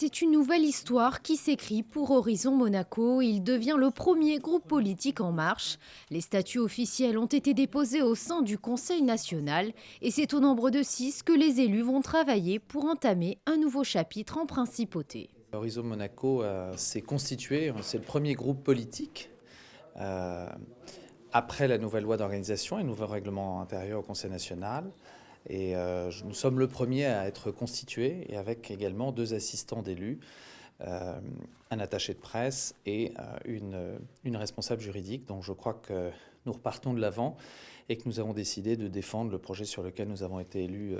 C'est une nouvelle histoire qui s'écrit pour Horizon Monaco. Il devient le premier groupe politique en marche. Les statuts officiels ont été déposés au sein du Conseil national et c'est au nombre de 6 que les élus vont travailler pour entamer un nouveau chapitre en principauté. Horizon Monaco s'est constitué, c'est le premier groupe politique euh, après la nouvelle loi d'organisation et le nouveau règlement intérieur au Conseil national. Et nous sommes le premier à être constitué et avec également 2 assistants d'élus, un attaché de presse et une responsable juridique. Donc je crois que nous repartons de l'avant et que nous avons décidé de défendre le projet sur lequel nous avons été élus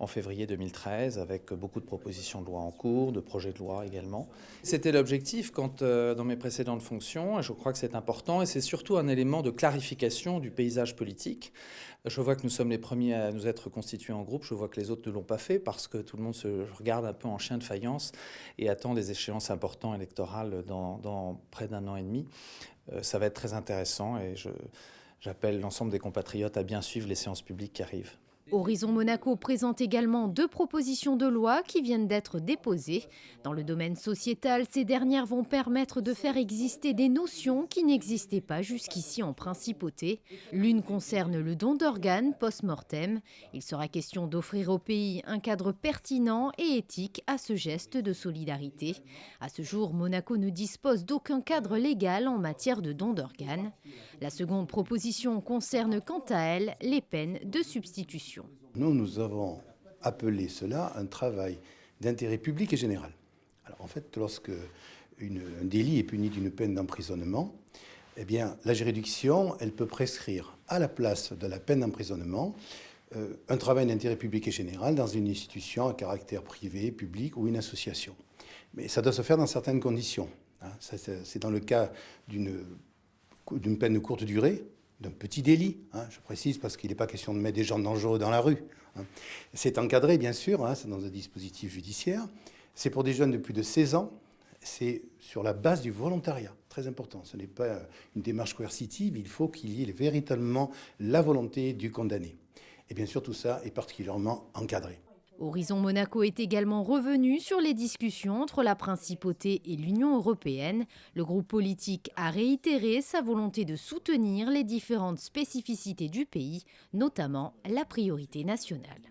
en février 2013, avec beaucoup de propositions de loi en cours, de projets de loi également. C'était l'objectif dans mes précédentes fonctions, et je crois que c'est important, et c'est surtout un élément de clarification du paysage politique. Je vois que nous sommes les premiers à nous être constitués en groupe, je vois que les autres ne l'ont pas fait, parce que tout le monde se regarde un peu en chien de faïence et attend des échéances importantes électorales dans près d'1 an et demi. Ça va être très intéressant, et j'appelle l'ensemble des compatriotes à bien suivre les séances publiques qui arrivent. Horizon Monaco présente également 2 propositions de loi qui viennent d'être déposées. Dans le domaine sociétal, ces dernières vont permettre de faire exister des notions qui n'existaient pas jusqu'ici en principauté. L'une concerne le don d'organes post-mortem. Il sera question d'offrir au pays un cadre pertinent et éthique à ce geste de solidarité. À ce jour, Monaco ne dispose d'aucun cadre légal en matière de don d'organes. La seconde proposition concerne quant à elle les peines de substitution. Nous avons appelé cela un travail d'intérêt public et général. Alors en fait, lorsque un délit est puni d'une peine d'emprisonnement, eh bien, la juridiction, elle peut prescrire à la place de la peine d'emprisonnement un travail d'intérêt public et général dans une institution à caractère privé, public ou une association. Mais ça doit se faire dans certaines conditions. C'est dans le cas d'une peine de courte durée, d'un petit délit, je précise, parce qu'il n'est pas question de mettre des gens dangereux dans la rue. C'est encadré, bien sûr, c'est dans un dispositif judiciaire. C'est pour des jeunes de plus de 16 ans. C'est sur la base du volontariat, très important. Ce n'est pas une démarche coercitive, il faut qu'il y ait véritablement la volonté du condamné. Et bien sûr, tout ça est particulièrement encadré. Horizon Monaco est également revenu sur les discussions entre la principauté et l'Union européenne. Le groupe politique a réitéré sa volonté de soutenir les différentes spécificités du pays, notamment la priorité nationale.